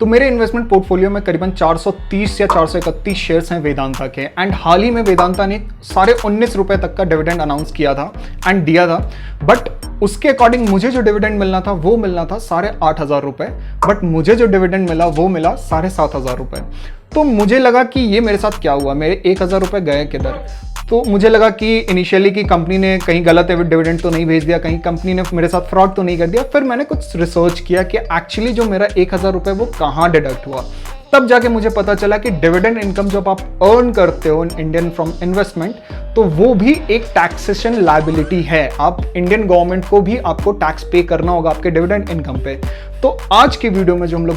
तो मेरे investment portfolio में करीबन 430 या 431 शेयर्स हैं वेदांता के। एंड हाल ही में वेदांता ने साढ़े 19 रुपए तक का डिविडेंड अनाउंस किया था एंड दिया था। बट उसके अकॉर्डिंग मुझे जो डिविडेंड मिलना था वो मिलना था 8,500 रुपए, बट मुझे जो डिविडेंड मिला वो मिला 7,500 रुपए। तो मुझे लगा कि ये मेरे साथ क्या हुआ, मेरे 1,000 रुपए गए किधर। तो मुझे लगा कि इनिशियली कि कंपनी ने कहीं गलत डिविडेंड तो नहीं भेज दिया, कहीं कंपनी ने मेरे साथ फ्रॉड तो नहीं कर दिया। फिर मैंने कुछ रिसर्च किया कि एक्चुअली जो मेरा 1,000 रुपए वो कहाँ डिडक्ट हुआ। तब जाके मुझे पता चला कि डिविडेंड इनकम जब आप अर्न करते हो इंडियन फ्रॉम इन्वेस्टमेंट, तो वो भी एक टैक्सेशन लायबिलिटी है। आप इंडियन गवर्नमेंट को भी आपको टैक्स पे करना होगा आपके डिविडेंड इनकम पे। तो आज के वीडियो में जो हम लोग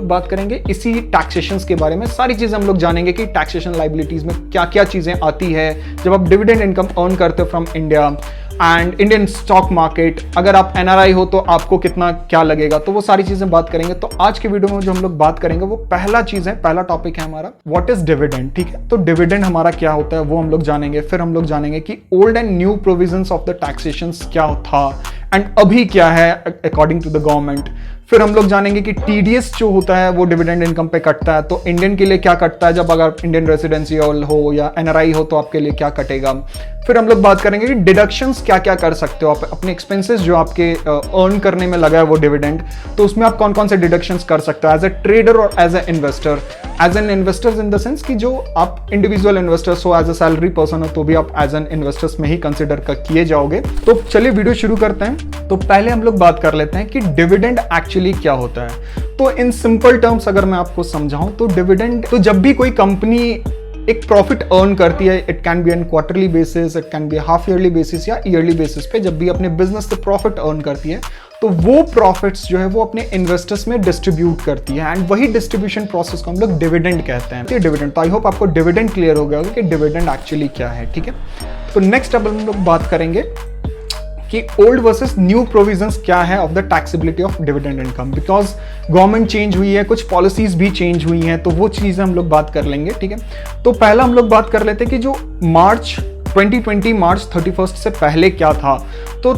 बात करेंगे इसी टैक्सेशंस के बारे में। सारी चीजें हम लोग जानेंगे कि टैक्सेशन लायबिलिटीज में क्या क्या चीजें आती है जब आप डिविडेंड इनकम अर्न करते हो from India and Indian stock market. अगर आप एनआरआई हो तो आपको कितना क्या लगेगा, तो वो सारी चीजें बात करेंगे। तो आज के वीडियो में जो हम लोग बात करेंगे वो पहला टॉपिक है हमारा व्हाट इज डिविडेंड। ठीक है, तो डिविडेंड हमारा क्या होता है वो हम लोग जानेंगे। फिर हम लोग जानेंगे कि old and new provisions of the taxations क्या था एंड अभी क्या है अकॉर्डिंग टू द गवर्नमेंट। फिर हम लोग जानेंगे कि टीडीएस जो होता है वो डिविडेंड इनकम पे कटता है, तो इंडियन के लिए क्या कटता है, जब अगर इंडियन रेसिडेंशियल हो या एनआरआई हो तो आपके लिए क्या कटेगा। फिर हम लोग बात करेंगे कि डिडक्शंस क्या क्या कर सकते हो आप अपने एक्सपेंसेस जो आपके अर्न करने में लगा है वो डिविडेंड, तो उसमें आप कौन कौन से डिडक्शंस कर सकते हो एज ए ट्रेडर और as a investor. As an investors in the sense कि जो आप इंडिविजुअल इन्वेस्टर्स हो, एज ए सैलरी पर्सन हो, तो भी आप एज एन इन्वेस्टर्स में ही कंसिडर किए जाओगे। तो चलिए वीडियो शुरू करते हैं। तो पहले हम लोग बात कर लेते हैं कि डिविडेंड एक्चुअली क्या होता है। तो इन सिंपल टर्म्स अगर मैं आपको समझाऊं तो डिविडेंड, तो जब भी कोई कंपनी एक प्रॉफिट अर्न करती है, it can be on quarterly basis, it can be half yearly basis या ईयरली बेसिस पे, जब भी अपने बिजनेस से प्रॉफिट अर्न करती है तो वो प्रॉफिट्स जो है वो अपने इन्वेस्टर्स में डिस्ट्रीब्यूट करती है एंड वही डिस्ट्रीब्यूशन प्रोसेस को हम लोग डिविडेंड कहते हैं। डिविडेंड, तो आई होप आपको डिविडेंड क्लियर हो गया होगा कि डिविडेंड एक्चुअली क्या है। ठीक है, तो नेक्स्ट अब हम लोग बात करेंगे कि ओल्ड वर्सेस न्यू प्रोविजंस क्या है of the taxability of dividend income. Because government change हुई है, कुछ पॉलिसीज भी चेंज हुई हैं, तो वो चीजें हम लोग बात कर लेंगे। ठीक है, तो पहला हम लोग बात कर लेते हैं कि जो मार्च 2020 मार्च 31 से पहले क्या था। तो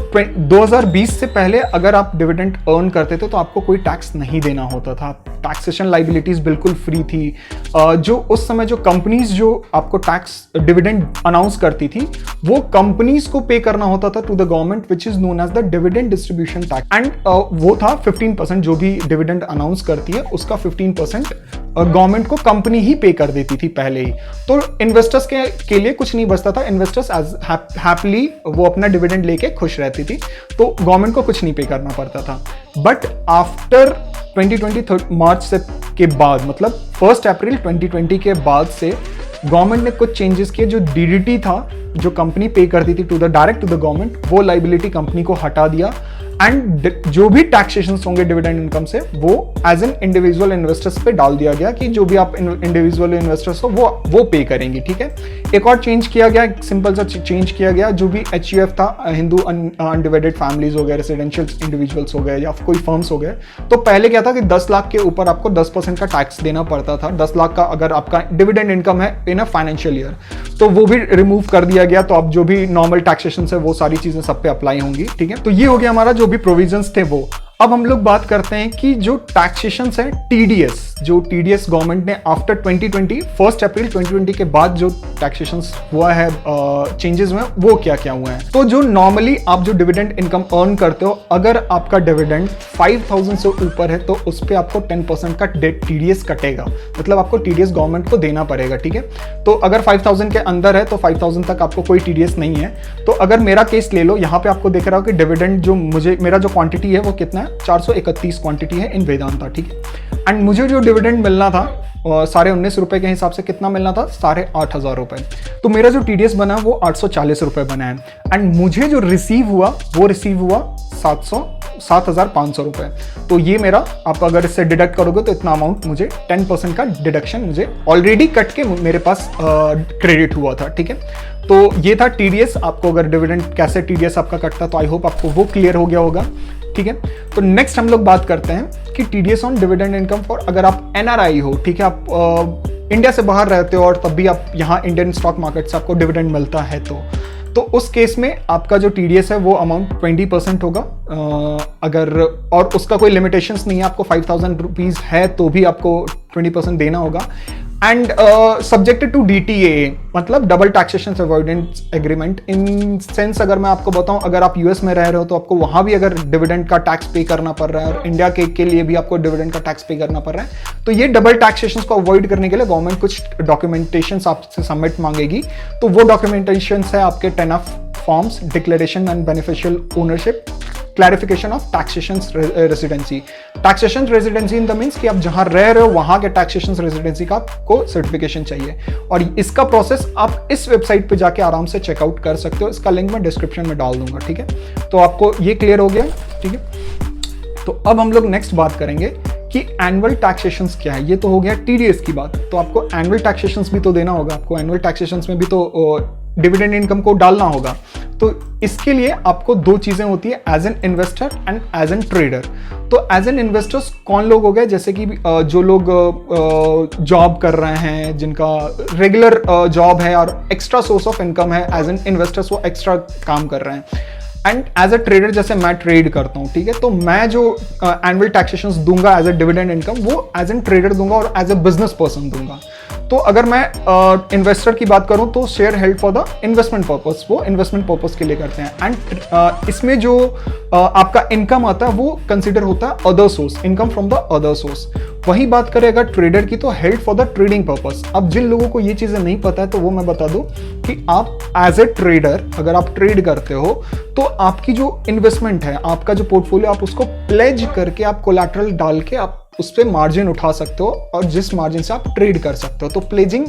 2020 से पहले अगर आप डिविडेंड अर्न करते थे तो आपको कोई टैक्स नहीं देना होता था, टैक्सेशन लाइबिलिटीज बिल्कुल फ्री थी। जो उस समय जो कंपनीज जो आपको टैक्स डिविडेंड अनाउंस करती थी वो कंपनीज को पे करना होता था to the government, which is known as the dividend distribution tax. And वो था 15%, जो भी डिविडेंड अनाउंस करती है उसका 15% गवर्नमेंट को कंपनी ही पे कर देती थी पहले ही। तो इन्वेस्टर्स के लिए कुछ नहीं बचता था, इन्वेस्टर्स एज हैप्पीली वो अपना डिविडेंड लेके खुश रहती थी, तो गवर्नमेंट को कुछ नहीं पे करना पड़ता था। बट आफ्टर 2020 मार्च से के बाद, मतलब 1 अप्रैल 2020 के बाद से गवर्नमेंट ने कुछ चेंजेस किए। जो डीडीटी था, जो कंपनी पे करती थी डायरेक्ट टू द गवर्नमेंट, वो लाइबिलिटी कंपनी को हटा दिया एंड जो भी टैक्सेशन होंगे डिविडेंड इनकम से वो एज एन इंडिविजुअल इन्वेस्टर्स पे डाल दिया गया कि जो भी आप इंडिविजुअल इन्वेस्टर्स हो वो पे करेंगे। ठीक है, एक और चेंज किया गया, सिंपल सा चेंज किया गया, जो भी HUF था, हिंदू अनडिवाइडेड फैमिलीज हो गए, रेसिडेंशियल इंडिविजुअल्स हो गए या कोई फर्म्स हो गए, तो पहले क्या था कि 10 लाख के ऊपर आपको 10% का टैक्स देना पड़ता था। 10 लाख का अगर आपका डिविडेंड इनकम है इन अ फाइनेंशियल ईयर, तो वो भी रिमूव कर दिया गया। तो अब जो भी नॉर्मल टैक्सेशन है वो सारी चीजें सब पे अप्लाई होंगी। ठीक है, तो ये हो गया हमारा जो भी प्रोविजंस थे वो। अब हम लोग बात करते हैं कि जो टैक्सेशन है टीडीएस, जो टीडीएस गवर्नमेंट ने आफ्टर 2020 1 अप्रैल 2020 के बाद जो टैक्सेशन हुआ है, चेंजेस हुए हैं, वो क्या क्या हुए हैं। तो जो नॉर्मली आप जो डिविडेंड इनकम अर्न करते हो, अगर आपका डिविडेंड 5,000 से ऊपर है तो उस पर आपको 10% का टीडीएस कटेगा, मतलब आपको टीडीएस गवर्नमेंट को देना पड़ेगा। ठीक है, तो अगर 5,000 के अंदर है तो 5,000 तक आपको कोई टीडीएस नहीं है। तो अगर मेरा केस ले लो, यहाँ पे आपको दिख रहा हो कि डिविडेंड जो मेरा जो क्वांटिटी है वो कितना है, 431 क्वांटिटी है इन वेदांता। ठीक है, एंड मुझे जो डिविडेंड मिलना था 19.5 रुपए के हिसाब से कितना मिलना था, 8,500 रुपए। तो मेरा जो टीडीएस बना वो 840 रुपए बना है एंड मुझे जो रिसीव हुआ 7,500 रुपए। तो ये मेरा, आप अगर इससे डिडक्ट करोगे तो इतना अमाउंट मुझे 10% का डिडक्शन मुझे ऑलरेडी कट के मेरे पास क्रेडिट हुआ था। ठीक है, तो ये था टीडीएस। आपको अगर डिविडेंड कैसे टीडीएस आपका कटता, तो आई होप आपको वो क्लियर हो गया होगा। ठीक है, तो नेक्स्ट हम लोग बात करते हैं कि TDS on dividend income for, अगर आप एनआरआई हो, ठीक है, आप इंडिया से बाहर रहते हो और तब भी आप यहाँ इंडियन स्टॉक मार्केट से आपको डिविडेंड मिलता है, तो उस केस में आपका जो TDS है वो अमाउंट 20% होगा। अगर और उसका कोई लिमिटेशंस नहीं है, आपको 5,000 रुपीज़ है तो भी आपको 20% देना होगा। एंड सब्जेक्टेड टू DTA, मतलब double taxation avoidance agreement. In sense अगर मैं आपको बताऊं, अगर आप US में रह रहे हो तो आपको वहां भी अगर डिविडेंड का टैक्स पे करना पड़ रहा है और इंडिया के लिए भी आपको डिविडेंड का टैक्स पे करना पड़ रहा है, तो ये डबल टैक्सेशन को अवॉइड करने के लिए गवर्नमेंट कुछ डॉक्यूमेंटेशन आपसे सबमिट मांगेगी। तो वो डॉक्यूमेंटेशन है आपके 10F forms, declaration and beneficial ownership, clarification of taxation residency. Taxation residency in the means कि आप जहां रह रहे हो वहां के टैक्सेशन रेसिडेंसी का आपको सर्टिफिकेशन चाहिए, और इसका प्रोसेस आप इस वेबसाइट पे जाके आराम से चेकआउट कर सकते हो। इसका लिंक मैं डिस्क्रिप्शन में डाल दूंगा, ठीक है। तो आपको ये क्लियर हो गया, ठीक है। तो अब हम लोग नेक्स्ट बात करेंगे कि एनुअल टैक्सेशंस क्या है। ये तो हो गया TDS की बात, तो आपको एनुअल टैक्सेशंस भी तो देना होगा। आपको एनुअल टैक्सेशंस में भी तो डिविडेंड इनकम को डालना होगा। तो इसके लिए आपको दो चीजें होती है, as an investor and as an trader. तो एज एन इन्वेस्टर्स कौन लोग हो गए, जैसे कि जो लोग जॉब कर रहे हैं, जिनका रेगुलर जॉब है और एक्स्ट्रा सोर्स ऑफ इनकम है, एज एन इन्वेस्टर्स वो एक्स्ट्रा काम कर रहे हैं। एंड एज अ ट्रेडर, जैसे मैं ट्रेड करता हूँ, ठीक है, तो मैं जो एनुअल टैक्सेशंस दूंगा एज अ डिविडेंड इनकम, वो एज एन ट्रेडर दूंगा और एज अ बिजनेस पर्सन दूंगा। तो अगर मैं इन्वेस्टर की बात करूं तो share held for the investment purpose, वो इन्वेस्टमेंट पर्पस के लिए करते हैं। एंड इसमें जो आपका इनकम आता है वो कंसिडर होता है other source, income from the other source. वही बात करें अगर ट्रेडर की, तो held for the trading purpose. अब जिन लोगों को ये चीजें नहीं पता है तो वो मैं बता दूं कि आप एज ए ट्रेडर अगर आप ट्रेड करते हो तो आपकी जो इन्वेस्टमेंट है, आपका जो पोर्टफोलियो, आप उसको प्लेज करके, आप कोलैटरल डाल के आप उस पर मार्जिन उठा सकते हो और जिस मार्जिन से आप ट्रेड कर सकते हो। तो प्लेजिंग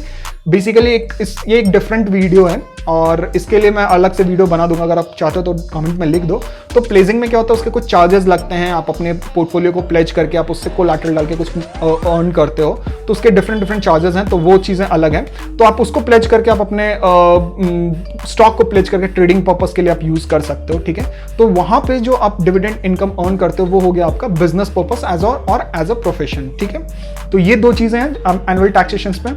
बेसिकली ये एक डिफरेंट वीडियो है और इसके लिए मैं अलग से वीडियो बना दूंगा, अगर आप चाहते हो तो कमेंट में लिख दो। तो प्लेजिंग में क्या होता है, उसके कुछ चार्जेस लगते हैं, आप अपने पोर्टफोलियो को प्लेज करके आप उससे कोलैटरल डाल के कुछ अर्न करते हो, तो उसके डिफरेंट चार्जेस हैं, तो वो चीज़ें अलग हैं। तो आप उसको प्लेज करके आप अपने स्टॉक को प्लेज करके ट्रेडिंग पर्पस के लिए आप यूज कर सकते हो, ठीक है। तो वहां पे जो आप डिविडेंड इनकम अर्न करते हो वो हो गया आपका बिजनेस पर्पस और एज अ प्रोफेशन, ठीक है। तो ये दो चीजें हैं एनुअल टैक्सेशंस में,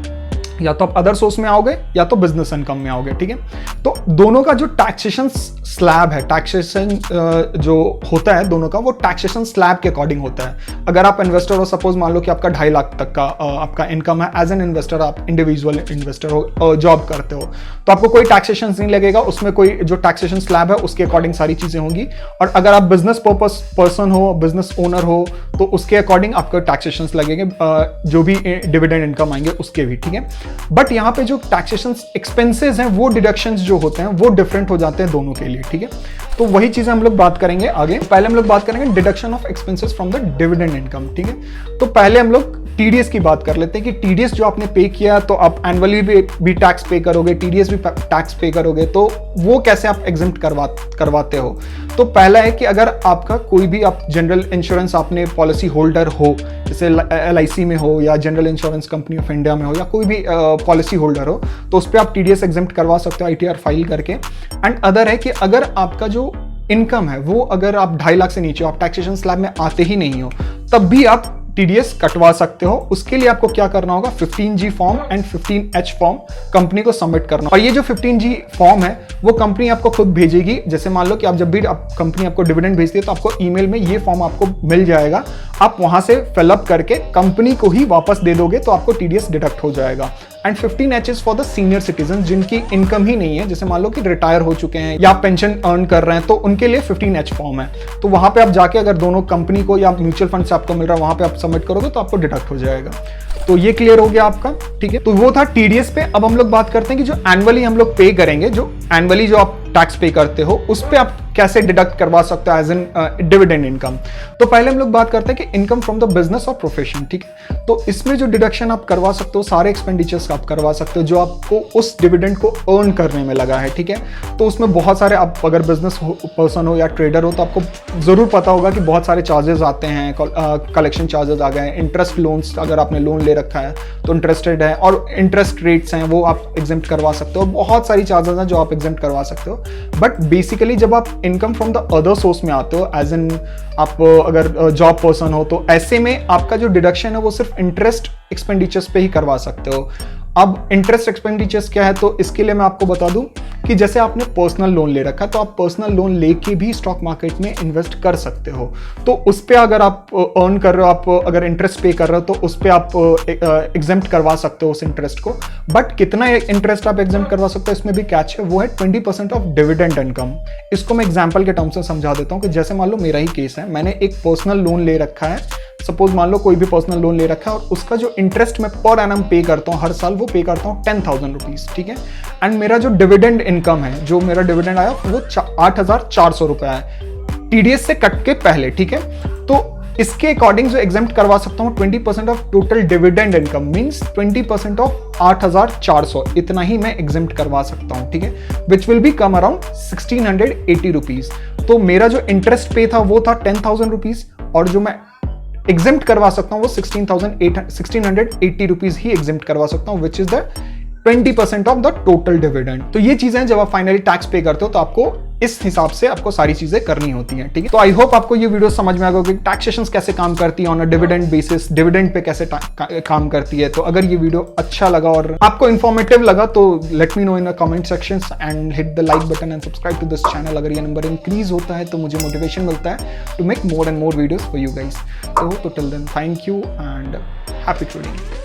या तो आप अदर सोर्स में आओगे या तो बिजनेस इनकम में आओगे, ठीक है। तो दोनों का जो टैक्सेशन स्लैब है, टैक्सेशन जो होता है दोनों का, वो टैक्सेशन स्लैब के अकॉर्डिंग होता है। अगर आप इन्वेस्टर हो, सपोज मान लो कि आपका 2.5 लाख तक का आपका इनकम है, एज एन इन्वेस्टर, आप इंडिविजुअल इन्वेस्टर हो, जॉब करते हो, तो आपको कोई टैक्सेशन नहीं लगेगा। उसमें कोई जो टैक्सेशन स्लैब है उसके अकॉर्डिंग सारी चीजें होंगी। और अगर आप बिजनेस पर्पस पर्सन हो, बिजनेस ओनर हो, तो उसके अकॉर्डिंग आपको टैक्सेशन लगेंगे, जो भी डिविडेंड इनकम आएंगे उसके भी, ठीक है। बट यहाँ पे जो टैक्सेशन एक्सपेंसेस हैं, वो डिडक्शंस जो होते हैं वो डिफरेंट हो जाते हैं दोनों के लिए, ठीक है। तो वही चीजें हम लोग बात करेंगे आगे। पहले हम लोग बात करेंगे deduction of expenses from the dividend income, ठीक है। तो पहले हम लोग TDS की बात कर लेते हैं कि TDS जो आपने पे किया, तो आप एनुअली भी टैक्स पे करोगे, TDS भी टैक्स पे करोगे, तो वो कैसे आप एग्जेम्प्ट करवाते हो। तो पहला है कि अगर आपका कोई भी आप जनरल इंश्योरेंस आपने पॉलिसी होल्डर हो, जैसे LIC में हो या general insurance company of India में हो या कोई भी पॉलिसी होल्डर हो, तो उस पर आप TDS एग्जेम्प्ट करवा सकते हो ITR फाइल करके। एंड अदर है कि अगर आपका जो इनकम है वो अगर आप 2.5 लाख से नीचे हो, आप टैक्सेशन स्लैब में आते ही नहीं हो, तब भी आप TDS कटवा सकते हो। उसके लिए आपको क्या करना होगा, 15G form and 15H form company को सबमिट करना। और ये जो 15G फॉर्म है वो कंपनी आपको खुद भेजेगी। जैसे मान लो कि आप जब भी कंपनी आपको डिविडेंड भेजती है तो आपको ईमेल में ये फॉर्म आपको मिल जाएगा, आप वहां से फिलअप करके कंपनी को ही वापस दे दोगे तो आपको TDS डिडक्ट हो जाएगा। And 15H is for the senior citizen जिनकी इनकम ही नहीं है, जैसे मान लो कि रिटायर हो चुके हैं या पेंशन अर्न कर रहे हैं, तो उनके लिए 15H फॉर्म है। तो वहां पे आप जाके अगर दोनों कंपनी को या म्यूचुअल फंड से आपको मिल रहा है, वहां पे आप सबमिट करोगे तो आपको डिडक्ट हो जाएगा। तो ये क्लियर हो गया आपका, ठीक है। तो वो था TDS पे। अब हम लोग बात करते हैं कि जो एनुअली हम लोग पे करेंगे, जो एनुअली जो आप टैक्स पे करते हो, उस पे आप कैसे डिडक्ट करवा सकते हो एज एन डिविडेंड इनकम। तो पहले हम लोग बात करते हैं कि इनकम फ्रॉम द बिजनेस और प्रोफेशन, ठीक है। तो इसमें जो डिडक्शन आप करवा सकते हो, सारे एक्सपेंडिचर्स आप करवा सकते हो जो आपको उस डिविडेंड को अर्न करने में लगा है, ठीक है। तो उसमें बहुत सारे, आप अगर बिजनेस पर्सन हो या ट्रेडर हो तो आपको जरूर पता होगा कि बहुत सारे चार्जेस आते हैं, कलेक्शन चार्जेस आ गए, इंटरेस्ट लोन्स, अगर आपने लोन ले रखा है तो इंटरेस्टेड है, और इंटरेस्ट रेट्स हैं वो आप एग्जेम्प्ट करवा सकते हो। बहुत सारी चार्जेस हैं जो आप एग्जेम्प्ट करवा सकते हो। बट बेसिकली जब आप income from the other source में आते हो, एज एन आप अगर जॉब पर्सन हो, तो ऐसे में आपका जो डिडक्शन है वो सिर्फ इंटरेस्ट एक्सपेंडिचर्स पे ही करवा सकते हो। अब इंटरेस्ट एक्सपेंडिचर्स क्या है, तो इसके लिए मैं आपको बता दूं कि जैसे आपने पर्सनल लोन ले रखा है तो आप पर्सनल लोन लेके भी स्टॉक मार्केट में इन्वेस्ट कर सकते हो। तो उस पर अगर आप अर्न कर रहे हो, आप अगर इंटरेस्ट पे कर रहे हो तो उस पर आप एग्जेम्प्ट करवा सकते हो उस इंटरेस्ट को। बट कितना इंटरेस्ट आप एग्जेम्प्ट करवा सकते हो, इसमें भी कैच है, वो है 20% ऑफ डिविडेंड इनकम। इसको मैं एग्जाम्पल के टर्म से समझा देता हूँ कि जैसे मान लो मेरा ही केस है, मैंने एक पर्सनल लोन ले रखा है, सपोज मान लो कोई भी पर्सनल लोन ले रखा है और उसका जो इंटरेस्ट मैं पर एनम पे करता हूँ हर साल, वो पे करता हूँ 10,000 रुपीज, ठीक है। एंड मेरा जो डिविडेंड इनकम है, जो मेरा डिविडेंड आया वो 8,400 रुपए है टीडीएस से कट के पहले, ठीक है। तो इसके अकॉर्डिंग जो एग्जेम्प्ट करवा सकता हूँ 20% of total dividend income means 20% of 8,400, इतना ही मैं एग्जेम्प्ट करवा सकता हूँ, ठीक है, which will be come around 1,680 rupees. तो मेरा जो इंटरेस्ट पे था वो था 10,000 रुपीज और जो मैं एग्जेम्प्ट करवा सकता हूँ वो 1,680 रुपीज ही एग्जेम्प्ट करवा सकता हूँ, which is the 20% of the total dividend. तो ये चीजें जब आप फाइनली टैक्स पे करते हो तो आपको इस हिसाब से आपको सारी चीजें करनी होती हैं, ठीक है। तो आई होप आपको ये वीडियो समझ में आ गया कि टैक्सेशन कैसे काम करती है on a dividend basis, dividend pay कैसे काम करती है। तो अगर ये वीडियो अच्छा लगा और आपको इन्फॉर्मेटिव लगा तो let me know in the comment section and hit the like button and subscribe to this channel. अगर ये नंबर इंक्रीज होता है तो मुझे मोटिवेशन मिलता है to make more and more videos for you guys. तो till then thank you and happy trading.